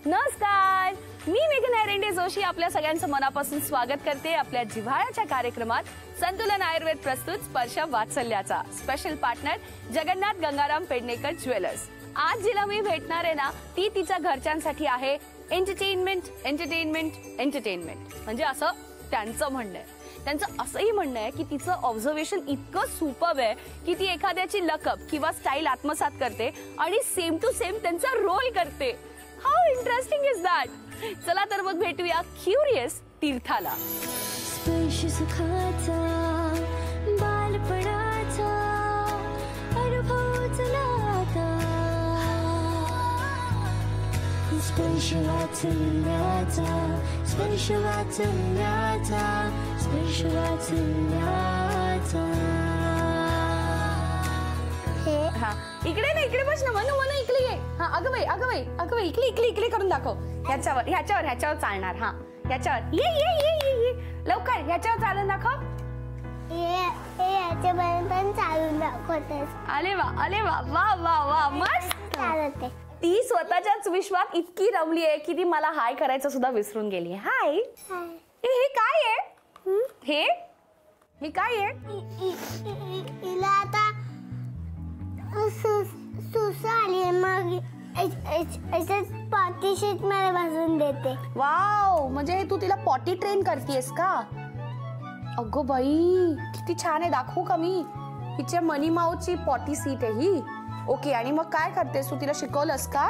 नमस्कार, मी मेघना रेंडे जोशी आपल्या सगळ्यांचं मनापासून स्वागत करते आपल्या जिव्हाळ्याच्या कार्यक्रमात संतुलन आयुर्वेद प्रस्तुत स्पर्श वात्सल्याचा special partner Jagannath Gangaram Pednekar jewellers. आज जिला मी भेटणार आहे ना ती तिच्या घरच्यांसाठी आहे एंटरटेनमेंट एंटरटेनमेंट एंटरटेनमेंट। म्हणजे असं त्यांचं म्हणणं आहे। त्यांचं असंही म्हणणं आहे की तिचं ऑब्झर्वेशन इतकं सुपर्ब आहे की ती एखाद्याची लकअप किंवा स्टाईल आत्मसात करते आणि सेम टू सेम त्यांचा रोल करते। How interesting is that. चला तर मग भेटूया क्युरियस तीर्थाला। स्पर्श सुखाचा बालपणाचा अनुभव चला आता, स्पर्श वात्सल्याचा स्पर्श वात्सल्याचा स्पर्श वात्सल्याचा। इकडे ना, इकडे बस ना, म्हणू म्हणू इकडे ये। हा अगं बाई अगं बाई अगं बाई इकडे इकडे इकडे करून दाखव। ह्याच्यावर ह्याच्यावर ह्याच्यावर चालणार। हा ह्याच्यावर ये ये ये ये ये लवकर ह्याच्यावर चालून दाखव। याच्यापर्यंत चालून दाखवतेस। अरे वा वा वा वा मस्त चालते। ती स्वतःच्याच विश्वात इतकी रमली आहे की ती मला हाय करायचं सुद्धा विसरून गेली। हाय हे काय आहे? हे काय आहे? हिला आता सुस आली, मग पॉटी शीट मध्ये बसून देते। वाव, म्हणजे तू तिला पॉटी ट्रेन करतेस का? अगो बाई किती छान आहे, दाखवू का मी? हिच्या मनी माऊची पॉटी सीट आहे ही। ओके, आणि मग काय करतेस तू? तिला शिकवलंस का?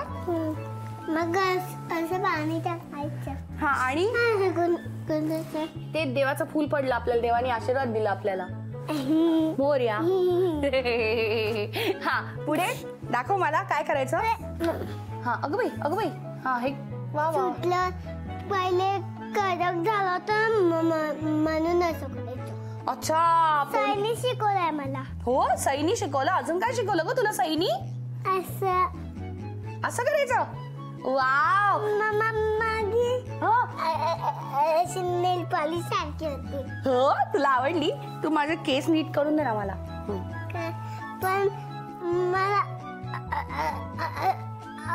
मग असं पाणी टाकायचं। हा, आणि ते देवाचं फूल पडलं आपल्याला, देवाने आशीर्वाद दिला आपल्याला। मोरया। हा पुढे दाखव मला काय करायचं। हा अगं बाई हा हे वा वा पहिले कडक झाला तर म्हणून असं करायचं। अच्छा, सैनी शिकवलंय मला। हो, सैनी शिकवलं। अजून काय शिकवलं ग तुला सैनी? असं करायचं। वाव, अशी नेल पॉलिश सारखी होती। हो, तुला आवडली? तू माझे केस नीट करून दे ना मला। पण मला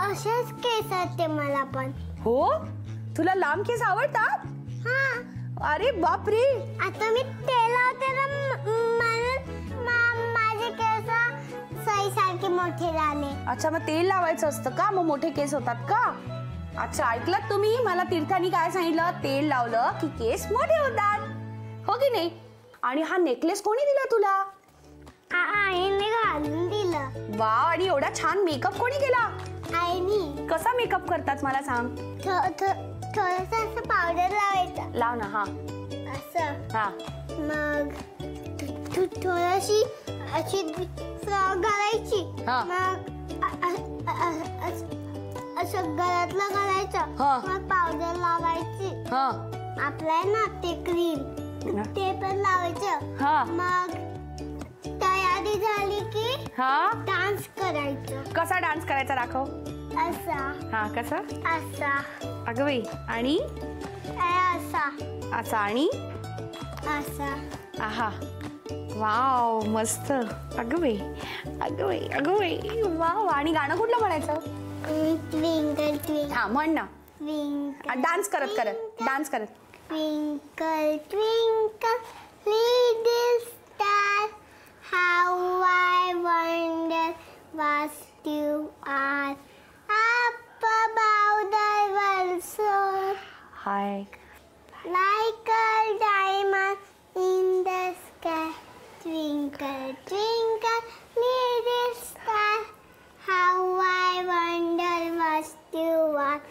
असेच केस असते मला पण। हो, तुला लांब केस आवडतात? हा। अरे बापरे, आता मी तेल लावते ना, माझे केस सई सारखे मोठे झाले। अच्छा, मग तेल लावायचं असतं का? मग मोठे केस होतात का? अच्छा, ऐकलं तुम्ही? मला तीर्थानी काय सांगितलं? तेल लावलं की केस मोठे होतात, हो की नाही? आणि हा नेकलेस कोणी दिला तुला? आईने घालून दिलं। वा, आणि एवढा छान मेकअप कोणी केला? आईने। कसा मेकअप करतात मला सांग? थोडस असं पावडर लावायचं। लाव ना। हा असं। हा, मग थोडीशी अशी फ्रॉक घालायची। मग असं गळ्यातलं घालायचं। मग पावडर लावायची। आपल्या ना ते क्रीम ते पण लावायचं। मग तयारी झाली की डान्स करायचं। कसा डान्स करायचा दाखव। असा। हा, कसा? असा। अगं बाई, आणि असा असा आणि असा। आहा, वाव मस्त। अगं बाई अगं बाई अगं बाई, वाव। आणि गाणं कुठलं म्हणायचं? Twinkle twinkle. हा म्हण ना। ट्विंकल डान्स करत करत डान्स करत। Twinkle twinkle little star, how I wonder what you are up above the world so high, like a diamond in the sky. Twinkle twinkle little star, how I wonder what you are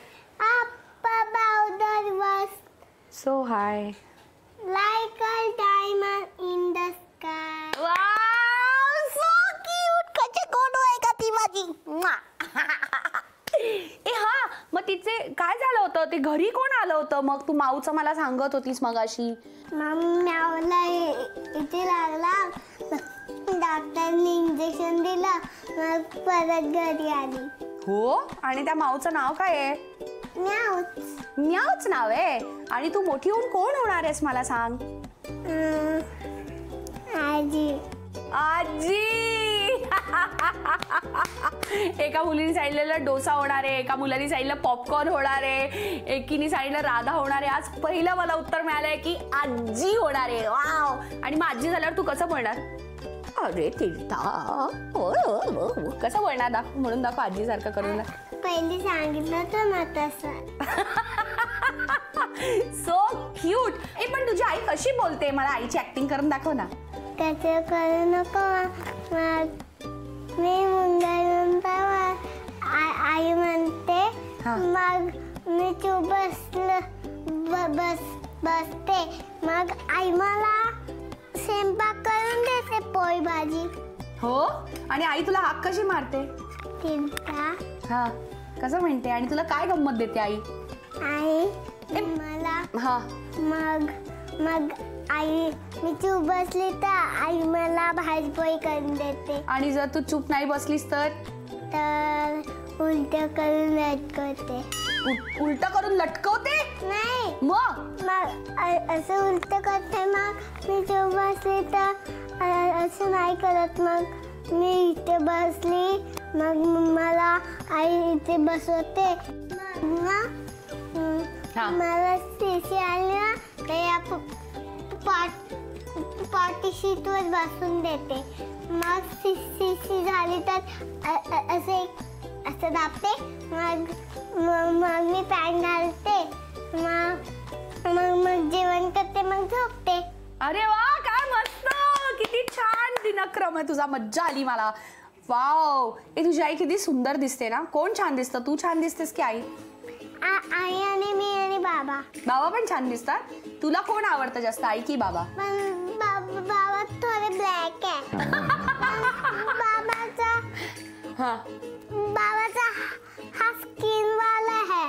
up above the world so high, like a diamond in the sky. Wow, so cute. कशी कोण आहे का ती माझी? ए हा, मग तिचे काय झालं होतं? ते घरी कोण आलं होतं? मग तू माऊचं मला सांगत होतीस मगाशी। माऊला इथे लागला, डॉक्टरने इंजेक्शन दिलं, मग परत घरी आली। हो, आणि त्या माऊचं नाव काय आहे? न्याऊच। न्याऊच नाव आहे। आणि तू मोठी होऊन कोण होणार आहेस मला सांग? आजी। आजी। एका मुलीने सांगितलेलं डोसा होणार आहे, एका मुलाने सांगितलं पॉपकॉर्न होणार आहे, एकीने सांगितलं राधा होणार आहे. आज पहिलं मला उत्तर मिळालंय की आजी होणार आहे. वाव. आणि मग आजी झाल्यावर तू कसं बोलणार? अरे तीर्था कसं बोलणार? म्हणून दाखव आजी सारखं करून. पहिली सांगितलं तर ना तसं. So cute. पण तुझी आई कशी बोलते? मला आईची ऍक्टिंग करून दाखव ना. त्याचं करू नको. मी मुंबईनंतर आई म्हणते, मग मी चूप बसते. मग आई मला स्वयंपाक करून देते, पोळी भाजी. हो. आणि आई तुला हाक कशी मारते? तीर्था. हा कसं म्हणते? आणि तुला काय गंमत देते आई? आई मला हा मग आई मी चूप बसली तर आई मला भाजी पोळी करून देते. आणि जर तू चूप नाही बसलीस तर उलट करून लटकवते. उलट करून लटकवते? नाही, मग असं उलट करते. मग मी चूप बसली तर असं नाही करत. मग मी इथे बसली, मग मला आई इथे बसवते. मला सीसी आली ना तर या पार्टी शीट वर बसून देते. मग सीसी झाली तर असं दाबते. मग मी पॅन्ट घालते. मग जेवण करते, मग झोपते. अरे वा, काय मस्त. किती छान दिनक्रम आहे तुझा. मज्जा आली मला. वाव. तुझी आई किती सुंदर दिसते ना. कोण छान दिसतं? तू छान दिसतेस की आई? आई आणि मी आणि बाबा. बाबा पण छान दिसतात. तुला कोण आवडतं जास्त, आई की बाबा? बाबा थोडे ब्लॅक आहे. बाबाचा हा स्किन वाला आहे.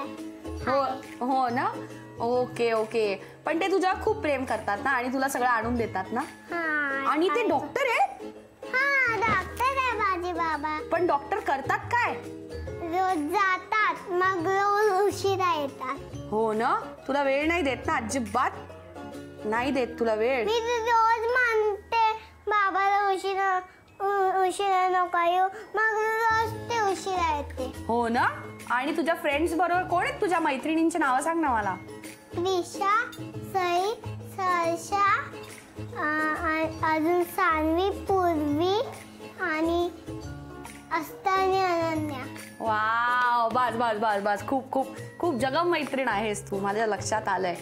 हो ना. Okay okay. पण ते तुझ्यावर खूप प्रेम करतात ना आणि तुला सगळं आणून देतात ना. आणि ते डॉक्टर आहे? हा, डॉक्टर आहे माझे बाबा. पण डॉक्टर करतात काय? रोज जातात, मग रोज उशिरा येतात. हो ना. तुला वेळ नाही देत ना? अजिबात नाही देत तुला वेळ. मी रोज म्हणते बाबाला उशिरा नको येऊ, मग रोज ते उशिरा येते. हो ना. आणि तुझ्या फ्रेंड्स बरोबर कोण आहेत? तुझ्या मैत्रिणींची नावं सांग ना मला. त्रिशा, सई, सर्षा, अजून सान्वी, पूर्वी आणि अस्ता आणि अनन्या. वाव. बस बस बस बस. खूप खूप खूप जगम मैत्रीण आहेस तू, माझ्या लक्षात आलंय.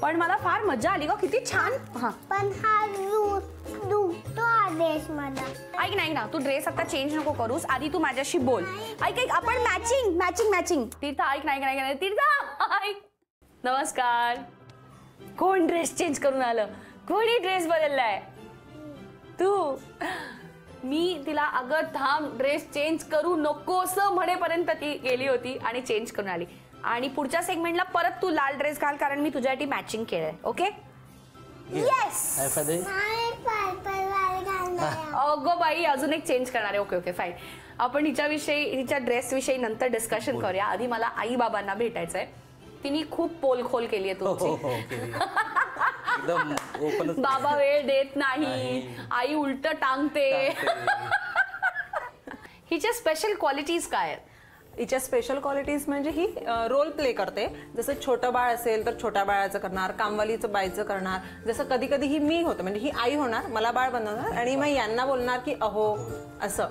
पण मला फार मजा आली ग. किती छान. हा पण हा दुखतो आदेश मला. ऐक नाही ना, तू ड्रेस आता चेंज नको करूस. आधी तू माझ्याशी बोल. ऐक आपण मॅचिंग मॅचिंग मॅचिंग. तीर्था ऐक. नाही तीर्था ऐक. नमस्कार. कोण ड्रेस चेंज करून आलं? कोणी ड्रेस बदललाय? तू. मी तिला अगं थांब, ड्रेस चेंज करू नकोस म्हणेपर्यंत ती गेली होती आणि चेंज करून आली. आणि पुढच्या सेगमेंटला परत तू लाल ड्रेस घाल, कारण मी तुझ्यासाठी मॅचिंग केलंय. ओके? येस. अगो बाई, अजून एक चेंज करणार आहे. Okay okay fine. आपण हिच्या ड्रेस विषयी नंतर डिस्कशन करूया. आधी मला आई बाबांना भेटायचंय. तिने खूप पोलखोल केली आहे तुमची. बाबा वेळ देत नाही, आई उलट टांगते. हिच्या स्पेशल क्वालिटीज काय आहेत? हिच्या स्पेशल क्वालिटीज म्हणजे ही रोल प्ले करते. जसं छोटं बाळ असेल तर छोट्या बाळाचं करणार, कामवालीचं बाईचं करणार. जसं कधी कधी ही मी होतं, म्हणजे ही आई होणार, मला बाळ बनवणार आणि मग यांना बोलणार की अहो असं.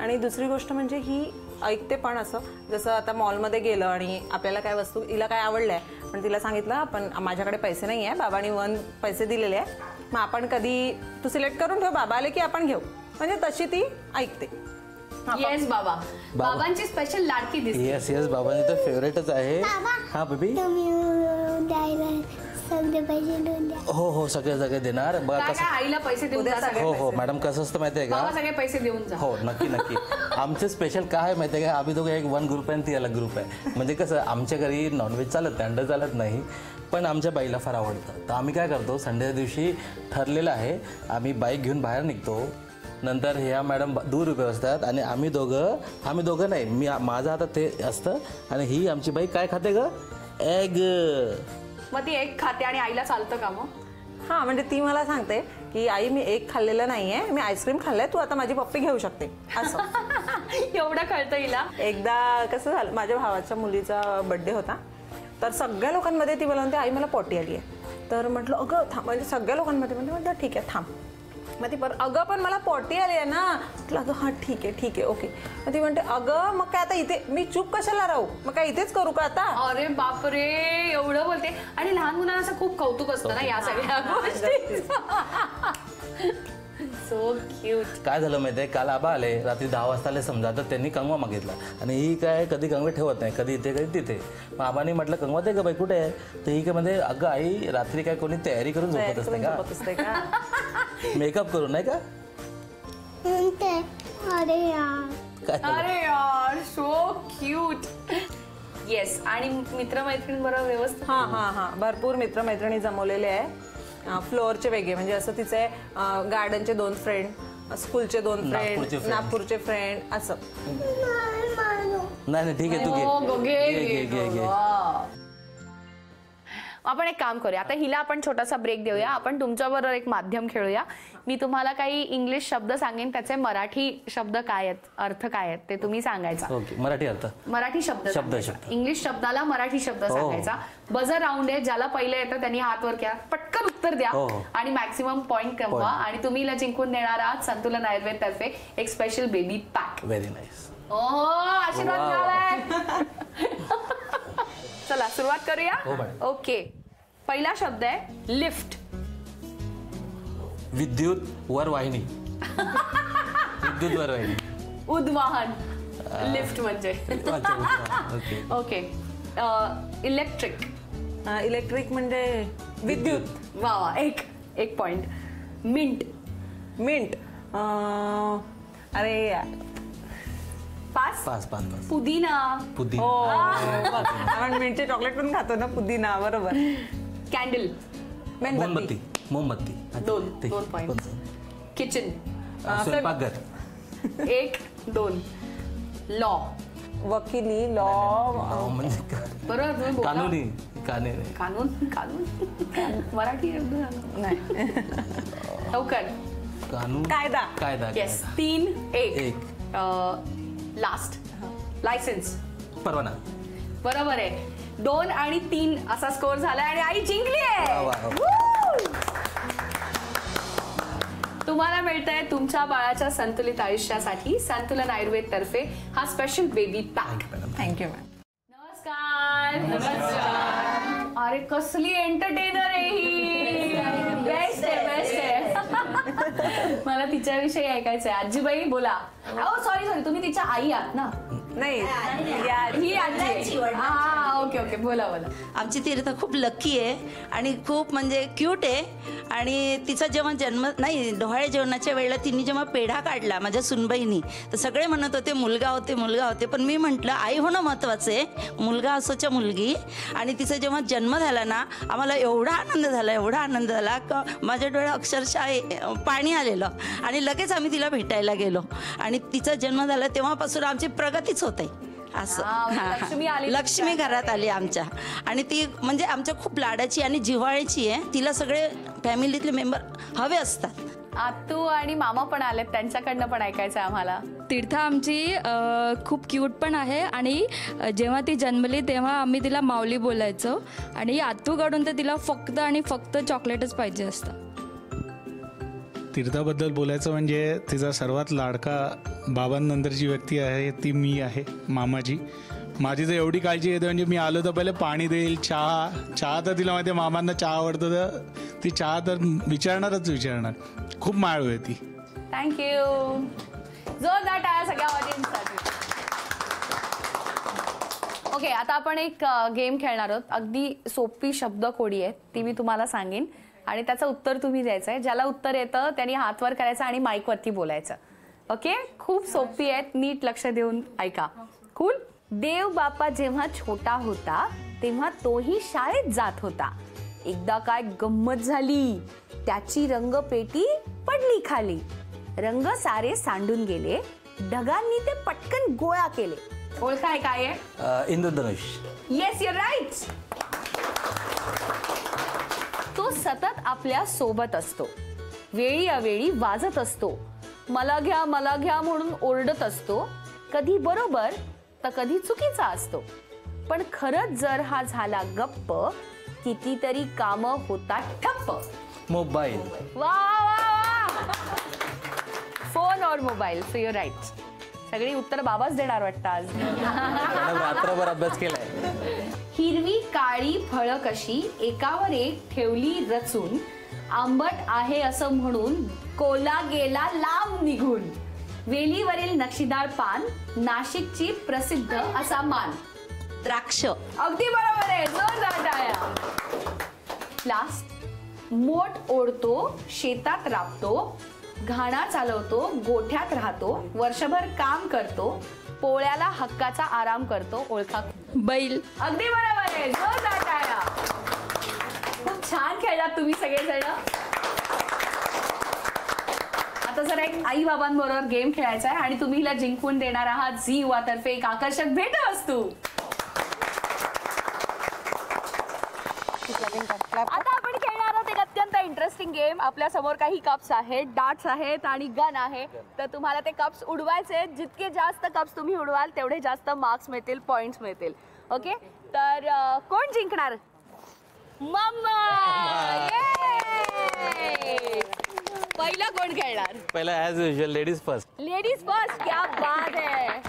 आणि दुसरी गोष्ट म्हणजे ही ऐकते पण असं. जसं आता मॉलमध्ये गेलं आणि आपल्याला काय वस्तू हिला काय आवडलंय, पण तिला सांगितलं आपण माझ्याकडे पैसे नाही आहे, बाबांनी पैसे दिलेले आहे, मग आपण कधी तू सिलेक्ट करून ठेव, बाबा आले की आपण घेऊ. म्हणजे तशी ती ऐकते. येस बाबा. बाबांची स्पेशल लाडकी दिसते. Yes yes. बाबांची तर फेवरेटच आहे. हा बेबी. सगळे पैसे देऊन द्या. हो हो, सगळे देणार. बघा काय कसं. काय आईला पैसे देऊन जा. हो हो मॅडम, कसं असतं माहिती आहे बाबा का? सगळे पैसे देऊन जा. हो नक्की. आमचं स्पेशल काय आहे माहिती आहे का? आम्ही दोघं एक वन ग्रुप आहे आणि ती अलग ग्रुप आहे. म्हणजे कसं, आमच्या घरी नॉनव्हेज चालत नाही, अंड चालत नाही, पण आमच्या बाईला फार आवडतं. तर आम्ही काय करतो, संडेच्या दिवशी ठरलेलं आहे, आम्ही बाईक घेऊन बाहेर निघतो. नंतर ह्या मॅडम दूर उभे असतात आणि आम्ही दोघं नाही, माझं हातात ते असतं आणि ही आमची बाई काय खाते ग? एग. मग ती एक खाते आणि आईला चालतं का मग? हां, म्हणजे ती मला सांगते की आई मी एक खाल्लेलं नाहीये, मी आईस्क्रीम खाल्लंय, तू आता माझी पप्पी घेऊ शकते असं. एवढं कळतं हिला. एकदा कसं झालं, माझ्या भावाच्या मुलीचा बर्थडे होता, तर सगळ्या लोकांमध्ये ती मला म्हणते आई मला पॉटी आली आहे. तर म्हटलं अगं थांब, म्हणजे सगळ्या लोकांमध्ये म्हटलं ठीक आहे थांब. मग ती अगं पण मला पॉटी आली आहे ना. म्हटलं अगं हां ठीक आहे ओके. मग ती म्हणते अगं मग काय आता इथे मी चूप कशाला राहू, मग काय इथेच करू का आता. अरे बापरे, एवढं बोलते. आणि लहान मुलांना असं खूप कौतुक असतं ना या सगळ्या गोष्टी. So cute. काय झालं माहिती आहे, काल आबा आले रात्री 10 वाजता आले समजा, तर त्यांनी कंगवा मागितला आणि ही काय कधी कंगवे ठेवत नाही, कधी इथे कधी तिथे. मग आबाने म्हटलं कंगवा दे का बाई कुठे आहे, तर ही काय म्हणजे अगं आई रात्री काय कोणी तयारी करून झोपत असते का, मेकअप करून नाही का. म्हणते अरे यार. काय झालं? अरे यार सो क्यूट. येस. आणि मित्रमैत्रिणींबरोबर व्यवस्थित. हां भरपूर मित्रमैत्रिणी जमवलेले आहे. फ्लोअरचे वेगळे, म्हणजे असं तिचे गार्डनचे 2 फ्रेंड, स्कूलचे 2 फ्रेंड, नागपूरचे फ्रेंड असं. नाही ठीक आहे, तू घे. आपण एक काम करूया, आता हिला आपण छोटासा ब्रेक देऊया. आपण तुमच्याबरोबर एक माध्यम खेळूया. मी तुम्हाला काही इंग्लिश शब्द सांगेन, त्याचे मराठी शब्द काय आहेत, अर्थ काय आहेत ते तुम्ही सांगायचा. ओके. मराठी अर्थ. मराठी शब्द. इंग्लिश शब्दाला मराठी शब्द सांगायचा. बजर राऊंड आहे, ज्याला पहिलं येतं त्यांनी हात वर घ्या, पटकन उत्तर द्या आणि मॅक्सिमम पॉइंट कमवा. आणि तुम्ही हिला जिंकून देणार आहात संतुलन आयुर्वेद तर्फे एक special baby pack. Very nice. आशीर्वाद मिळालाय. चला सुरुवात करूया. ओके. पहिला शब्द आहे लिफ्ट. विद्युत वरवाहिनी. विद्युत वरवाहिनी. उद्वाहन. लिफ्ट म्हणजे. ओके. इलेक्ट्रिक. इलेक्ट्रिक म्हणजे विद्युत. वा एक पॉइंट. मिंट. अरे पास. पुदिना. आपण मिंटचे चॉकलेट पण खातो ना, पुदिना. बरोबर. कॅन्डल. मोमबत्ती. 2 पॉइंट. किचन. स्वयंपाकघर. 1 2. लॉ. वकिली. लॉ म्हणजे बरोबर. कानूनी. कानून मराठी नाही. लवकर. कानून. कायदा. येस. 3 1. लास्ट. लायसन्स. परवाना. बरोबर आहे. 2 आणि 3 असा स्कोर झाला आणि आई जिंकली आहे. तुम्हाला मिळतंय तुमच्या बाळाच्या संतुलित आयुष्यासाठी संतुलन आयुर्वेद तर्फे हा special baby pack. Thank you ma'am. नमस्कार. अरे कसली एंटरटेनर आहे ही. बेस्ट आहे. मला तिच्याविषयी ऐकायचंय. आजीबाई बोला. सॉरी तुम्ही तिच्या आई आहात ना. नाही ही आजी. ओके बोला. आमची तीर्थ खूप लकी आहे आणि खूप म्हणजे क्यूट आहे. आणि तिचा जेव्हा जन्म नाही, डोहाळे जेवणाच्या वेळेला तिने जेव्हा पेढा काढला माझ्या सुनबाईनी, तर सगळे म्हणत होते मुलगा होते, पण मी म्हटलं आई होणं महत्त्वाचं आहे, मुलगा असोच्या मुलगी. आणि तिचा जेव्हा जन्म झाला ना, आम्हाला एवढा आनंद झाला का माझ्या डोळ्यात अक्षरशः पाणी आलेलं. आणि लगेच आम्ही तिला भेटायला गेलो आणि तिचा जन्म झाला तेव्हापासून आमची प्रगतीच होते. असं लक्ष्मी घरात आली आमच्या. आणि ती म्हणजे आमच्या खूप लाडाची आणि जिव्हाळ्याची आहे. तिला सगळे फॅमिलीतले मेंबर हवे असतात. आत्तू आणि मामा पण आलेत, त्यांच्याकडनं पण ऐकायचं आम्हाला. तीर्था आमची खूप क्यूट पण आहे. आणि जेव्हा ती जन्मली तेव्हा आम्ही तिला माऊली बोलायचो. आणि आत्तूकडून तर तिला फक्त आणि फक्त चॉकलेटच पाहिजे असतं. तीर्थाबद्दल बोलायचं म्हणजे तिचा सर्वात लाडका बाबांनंतरची व्यक्ती आहे ती मी आहे, मामाजी. माझी तर एवढी काळजी येते, म्हणजे मी आलो तर पहिले पाणी देईल, चहा तर तिला माहिती आहे मामांना चहा आवडतं, तर ती चहा तर विचारणार. खूप माळ आहे ती. थँक्यू. जोरदार टाळ्या सगळ्या ऑडियन्ससाठी. ओके, आता आपण एक गेम खेळणार आहोत. अगदी सोपी शब्दकोडी आहे, ती मी तुम्हाला सांगेन आणि त्याचं उत्तर तुम्ही द्यायचं आहे. ज्याला उत्तर येतं त्यांनी हात वर करायचं आणि माईकवरती बोलायचं. ओके, खूप सोपी आहेत, नीट लक्ष देऊन ऐका. कूल. देव बाप्पा जेव्हा छोटा होता तेव्हा तोही शाळेत जात होता. एकदा काय गंमत झाली, त्याची रंगपेटी पडली खाली. रंग सारे सांडून गेले, ढगांनी ते पटकन गोळा केले. ओळखाय काय आहे? इंद्रधनुष. Yes, you right. तो सतत आपल्या सोबत असतो. वेळी अवेळी वाजत असतो, मला घ्या म्हणून ओरडत असतो, कधी बरोबर तर कधी चुकीचा असतो, पण खरंच जर हा झाला गप्प, कितीतरी कामं होतात ठप्प. मोबाईल. वा वा, फोन और मोबाईल. So you right. सगळी उत्तर बाबाच देणार वाटतं आज. रात्रभर अभ्यास केलाय. हिरवी काळी फळं कशी एकावर एक ठेवली रचून, आंबट आहे असं म्हणून कोला गेला लांब निघून, वेलीवरील नक्षीदार पान नाशिकची प्रसिद्ध असा मान. द्राक्ष. अगदी बरोबर आहे. जोरदार टाळ्या. लास्ट. मोठ ओढतो, शेतात राबतो, घाणा चालवतो, गोठ्यात राहतो, वर्षभर काम करतो, पोळ्याला हक्काचा आराम करतो, ओळखा. बैल. अगदी बरोबर आहे. जोरदार टाळ्या. खूप छान खेळलात तुम्ही सगळेजण. आता जरा एक आई बाबांबरोबर गेम खेळायचा आहे आणि तुम्ही हिला जिंकून देणार आहात झी युवा तर्फे एक आकर्षक भेटवस्तू. आता आपण खेळणार आहोत एक अत्यंत इंटरेस्टिंग गेम. आपल्या समोर काही कप्स आहेत, डार्ट्स आहेत आणि गन आहे. तर तुम्हाला ते कप्स उडवायचे. जितके जास्त कप्स तुम्ही उडवाल तेवढे जास्त मार्क्स मिळतील, पॉइंट्स मिळतील. ओके, तर कोण जिंकणार? मम्मा. पहिला कोण खेळणार? पहिला as usual ladies first. Ladies first. क्या बात है.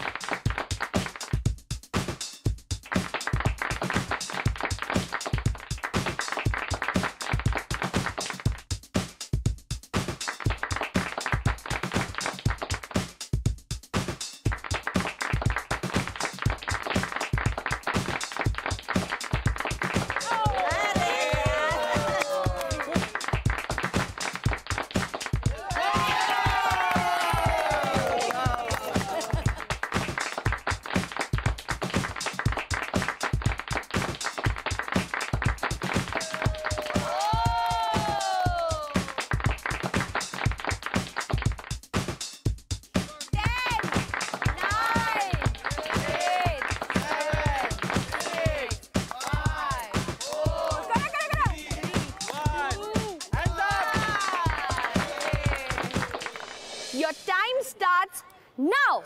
Your time starts now.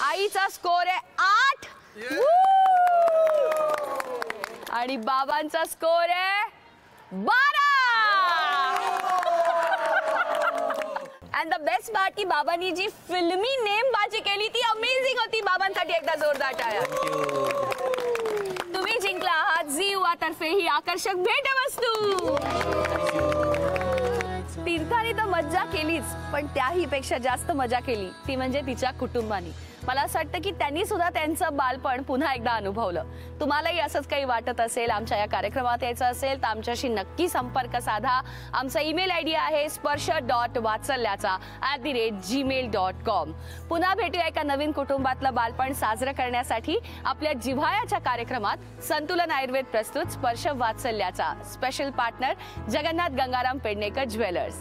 आईचा स्कोर आहे 8 आणि बाबांचा स्कोर आहे 12. अँड द बेस्ट पार्ट की बाबांनी जी फिल्मी नेमबाजी केली ती अमेझिंग होती. बाबांसाठी एकदा जोरदार टाळ्या. तुम्ही जिंकला आहात झी युवा तर्फे ही आकर्षक भेटवस्तू. तीर्थाने तर मज्जा केलीच, पण त्याही पेक्षा जास्त मजा केली ती म्हणजे तिच्या कुटुंबानी. मला असं वाटतं की त्यांनी सुद्धा त्यांचं बालपण पुन्हा एकदा अनुभवलं. तुम्हालाही असंच काही वाटत असेल, आमच्या या कार्यक्रमात यायचं असेल तर आमच्याशी नक्की संपर्क साधा. आमचा ईमेल आयडी आहे sprsha.vatsalyacha@gmail.com. पुन्हा भेटूया एका नवीन कुटुंबातलं बालपण साजरं करण्यासाठी आपल्या जिव्हाळ्याच्या कार्यक्रमात. संतुलन आयुर्वेद प्रस्तुत स्पर्श वात्सल्याचा. Special partner Jagannath Gangaram Pednekar jewellers.